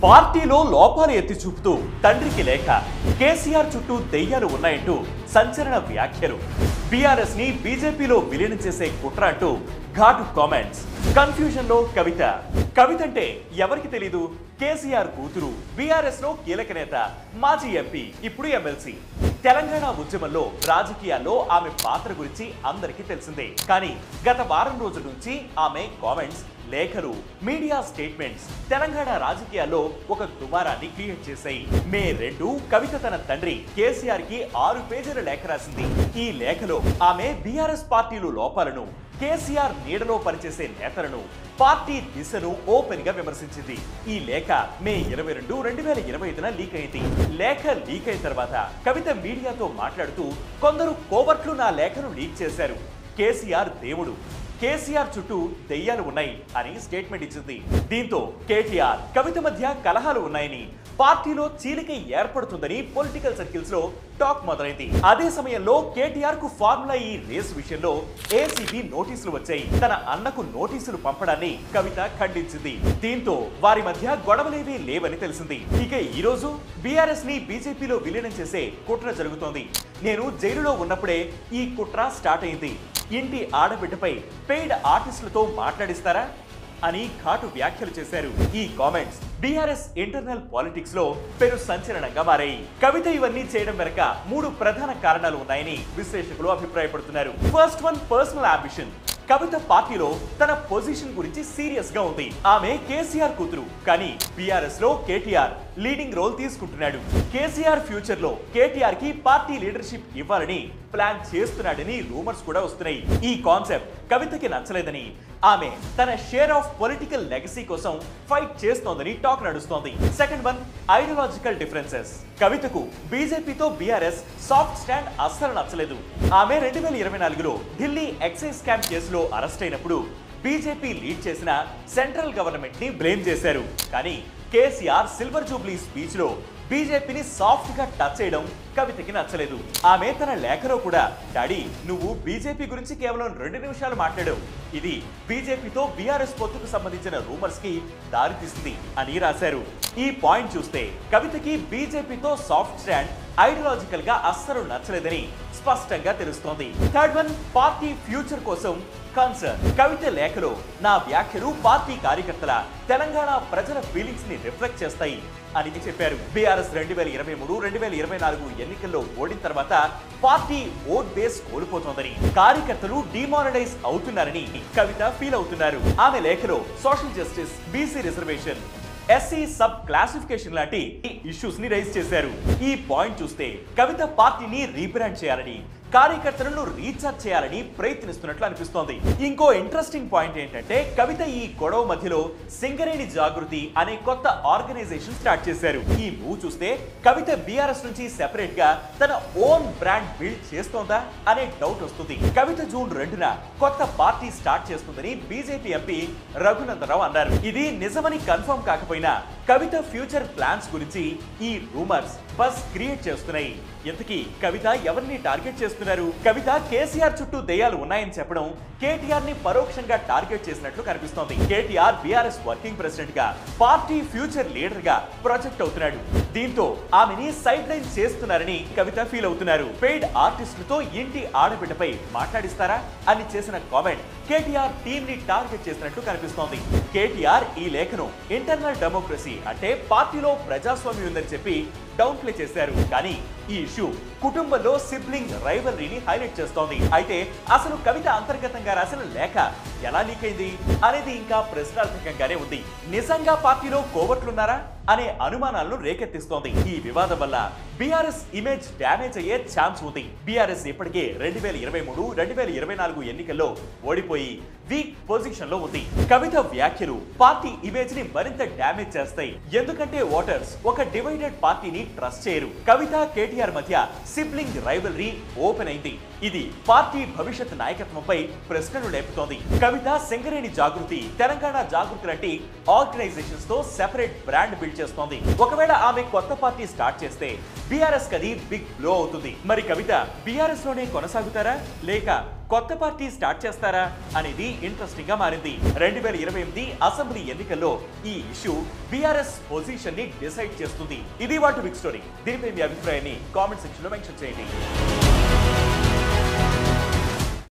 పార్టీలో లోపాలు ఎత్తి చూపుతూ తండ్రికి లేఖ, కేసీఆర్ చుట్టూ దెయ్యాలు ఉన్నాయంటూ సంచలన వ్యాఖ్యలు, బీఆర్ఎస్ ని బీజేపీలో విలీనం చేసే కుట్ర అంటూ ఘాటు కామెంట్స్. కన్ఫ్యూజన్ లో కవిత. కవిత అంటే ఎవరికి తెలీదు? కేసీఆర్ కూతురు, బీఆర్ఎస్ లో కీలక నేత, మాజీ ఎంపీ, ఇప్పుడు ఎమ్మెల్సీ. తెలంగాణ ఉద్యమంలో రాజకీయాల్లో ఆమె పాత్ర గురించి అందరికీ తెలిసిందే. కానీ గత వారం రోజుల నుంచి ఆమె కామెంట్స్, లేఖలు, మీడియా స్టేట్మెంట్స్ తెలంగాణ రాజకీయాల్లో ఒక దుమారాన్ని క్రియేట్ చేశాయి. మే 2 కవిత తన తండ్రి కేసీఆర్ కి 6 పేజీల లేఖ రాసింది. ఈ లేఖలో ఆమె బీఆర్ఎస్ పార్టీలు లోపాలను, కేసీఆర్ నీడలో పనిచేసే నేతలను, పార్టీ దిశను ఓపెన్ గా విమర్శించింది. ఈ లేఖ మే 22, 2025న లీక్ అయింది. లేఖ లీక్ అయిన తర్వాత కవిత మీడియాతో మాట్లాడుతూ, కొందరు కోవర్ట్లు నా లేఖను లీక్ చేశారు, కేసీఆర్ దేవుడు, కేసీఆర్ చుట్టూ దెయ్యాలు ఉన్నాయి అని స్టేట్మెంట్ ఇచ్చింది. దీంతో కేటీఆర్, కవిత మధ్య కలహాలు ఉన్నాయని, పార్టీలో చీలిక ఏర్పడుతుందని పొలిటికల్ సర్కిల్స్ లో టాక్ మొదలైంది. అదే సమయంలో కేటీఆర్ కు ఫార్ములా ఈ రేస్ విషయంలో ఏసీబీ నోటీసులు వచ్చాయి. తన అన్నకు నోటీసులు పంపడాన్ని కవిత ఖండించింది. దీంతో వారి మధ్య గొడవలేవీ లేవని తెలిసింది. ఇక ఈ రోజు బీఆర్ఎస్ ని బీజేపీలో విలీనం చేసే కుట్ర జరుగుతోంది. నేను జైలులో ఉన్నప్పుడే ఈ కుట్ర స్టార్ట్ అయింది. ఇంటి ఆడబిడ్డపై పెయిడ్ ఆర్టిస్టులతో మాట్లాడిస్తారా అని ఘాటు వ్యాఖ్యలు చేశారు. ఈ కామెంట్స్ బీఆర్ఎస్ ఇంటర్నల్ పాలిటిక్స్ లో పెను సంచలనంగా మారాయి. కవిత ఇవన్నీ చేయడం వెనక 3 ప్రధాన కారణాలు ఉన్నాయని విశ్లేషకులు అభిప్రాయపడుతున్నారు. First one, personal ambition. Kavitha పార్టీలో తన పొజిషన్ గురించి సీరియస్ గా ఉంది. ఆమె కేసీఆర్ కూతురు, కానీ బీఆర్ఎస్ లో కేటీఆర్ లీడింగ్ రోల్ తీసుకుంటున్నాడు. కేసీఆర్ ఫ్యూచర్ లో కేటీఆర్ కి పార్టీ లీడర్షిప్ ఇవ్వాలని ప్లాన్ చేస్తున్నాడని రూమర్స్ కూడా వస్తున్నాయి. ఈ కాన్సెప్ట్ కవితకి నచ్చలేదని, ఆమె తన షేర్ ఆఫ్ పొలిటికల్ లెగసీ కోసం ఫైట్ చేస్తోందని టాక్ నడుస్తోంది. Second one, ideological differences. కవితకు బీజేపీతో బీఆర్ఎస్ సాఫ్ట్ స్టాండ్ అస్సలు నచ్చలేదు. ఆమె 2024లో ఢిల్లీ ఎక్సైజ్ స్కామ్ కేసులో అరెస్ట్ అయినప్పుడు బీజేపీ లీడ్ చేసిన సెంట్రల్ గవర్నమెంట్ ని బ్లేమ్ చేశారు. కానీ కేసీఆర్ సిల్వర్ జూబ్లీ స్పీచ్ లో బీజేపీని సాఫ్ట్ గా టచ్ చేయడం కవితకి నచ్చలేదు. ఆమె తన లేఖలో కూడా, డాడీ నువ్వు బీజేపీ గురించి కేవలం 2 నిమిషాలు మాట్లాడావు, ఇది బీజేపీతో బీఆర్ఎస్ పొత్తుకు సంబంధించిన రూమర్స్ కి దారితీస్తుంది అని రాశారు. ఈ పాయింట్ చూస్తే కవితకి బీజేపీతో సాఫ్ట్ స్టాండ్ ఐడియాలజికల్ గా అస్సలు నచ్చలేదని స్పష్టంగా తెలుస్తోంది. థర్డ్ వన్, పార్టీ ఫ్యూచర్ కోసం కన్సర్న్. కవిత లేఖలో, నా వ్యాఖ్యలు పార్టీ కార్యకర్తల, తెలంగాణ ప్రజల ఫీలింగ్స్ ని రిఫ్లెక్ట్ చేస్తాయి అని చెప్పారు. బీఆర్ఎస్ 2023, 2024 ఎన్నికల్లో ఓడిన తర్వాత పార్టీ ఓట్ బేస్ కోల్పోతోందని, కార్యకర్తలు డిమారలైజ్ అవుతున్నారని కవిత ఫీల్ అవుతున్నారు. ఆమె లేఖలో social justice, BC reservation, SC sub classification లాంటి ఇష్యూస్ ని రైజ్ చేశారు. ఈ పాయింట్ చూస్తే కవిత పార్టీని రీబ్రాండ్ చేయాలని, కార్యకర్తలను రీఛార్జ్ చేయాలని ప్రయత్నిస్తున్నట్లు అనిపిస్తోంది. ఇంకో ఇంట్రెస్టింగ్ పాయింట్ ఏంటంటే, కవిత ఈ గొడవ మధ్యలో సింగరేణి జాగృతి అనే కొత్త ఆర్గనైజేషన్ స్టార్ట్ చేశారు. ఈ మూవ్ చూస్తే కవిత బీఆర్ఎస్ నుంచి సెపరేట్ గా తన ఓన్ బ్రాండ్ బిల్డ్ చేస్తోందా అనే డౌట్ వస్తుంది. కవిత జూన్ 2న కొత్త పార్టీ స్టార్ట్ చేస్తుందని బీజేపీ ఎంపీ రఘునందరావు అన్నారు. ఇది నిజమని కన్ఫర్మ్ కాకపోయినా కవిత ఫ్యూచర్ ప్లాన్స్ గురించి ఈ రూమర్స్ బస్ క్రియేట్ చేస్తున్నాయి. ఇంతకీ కవిత ఎవరిని టార్గెట్ చేస్తున్నారు? కవిత కేసీఆర్ చుట్టూ దెయ్యాలు ఉన్నాయని చెప్పడం కేటీఆర్ ని పరోక్షంగా టార్గెట్ చేసినట్లు కనిపిస్తోంది. కేటీఆర్ బీఆర్ఎస్ వర్కింగ్ ప్రెసిడెంట్ గా, పార్టీ ఫ్యూచర్ లీడర్ గా ప్రొజెక్ట్ అవుతున్నాడు. దీంతో ఆమెని సైడ్ లైన్ చేస్తున్నారని కవిత ఫీల్ అవుతున్నారు. పెయిడ్ ఆర్టిస్టులతో ఇంటి ఆడబిడ్డపై మాట్లాడిస్తారా అని చేసిన కామెంట్ కేటీఆర్ టీమ్ ని టార్గెట్ చేసినట్టు కనిపిస్తోంది. కేటీఆర్ ఈ లేఖను ఇంటర్నల్ డెమోక్రసీ అంటే పార్టీలో ప్రజాస్వామ్యం ఉందని చెప్పి డౌన్ ప్లే చేశారు. కానీ ఈ ఇష్యూ కుటుంబంలో సిబ్లింగ్ రైవల్రీని హైలైట్ చేస్తోంది. అయితే అసలు కవిత అంతర్గతంగా రాసిన లేఖ ఎలా లీక్ అయింది అనేది ఇంకా ప్రశ్నార్థకంగానే ఉంది. నిజంగా పార్టీలో కోవట్లున్నారా అనే అనుమానాలను రేకెత్తిస్తోంది. ఈ వివాదం వల్ల బీఆర్ఎస్ ఇమేజ్ డ్యామేజ్ అయ్యే ఛాన్స్ ఉంది. బీఆర్ఎస్ ఇప్పటికే 2023, 2024 ఎన్నికల్లో ఓడిపోయి వీక్ పొజిషన్ లో ఉంది. కవిత వ్యాఖ్యలు పార్టీ ఇమేజ్ ని మరింత డ్యామేజ్ చేస్తాయి. ఎందుకంటే ఓటర్స్ ఒక డివైడెడ్ పార్టీని ట్రస్ట్ చేయరు. కవిత కేటీఆర్ మధ్య సిబ్లింగ్ రైవల్రీ ఓపెన్ అయింది. ఇది పార్టీ భవిష్యత్ నాయకత్వంపై ప్రశ్నలు లేపుతోంది. కవిత సింగరేణి జాగృతి, తెలంగాణ జాగృతి లాంటి ఆర్గనైజేషన్స్ తో సెపరేట్ బ్రాండ్ బిల్డ్ ట్వీట్ చేస్తోంది. ఒకవేళ ఆమె కొత్త పార్టీ స్టార్ట్ చేస్తే బీఆర్ఎస్ కది బిగ్ బ్లో అవుతుంది. మరి కవిత బీఆర్ఎస్ లోనే కొనసాగుతారా లేక కొత్త పార్టీ స్టార్ట్ చేస్తారా అనేది ఇంట్రెస్టింగ్ గా మారింది. 2028 అసెంబ్లీ ఎన్నికల్లో ఈ ఇష్యూ బీఆర్ఎస్ పొజిషన్ ని డిసైడ్ చేస్తుంది. ఇది వాటి బిగ్ స్టోరీ. దీనిపై మీ అభిప్రాయాన్ని కామెంట్ సెక్షన్ లో మెన్షన్ చేయండి.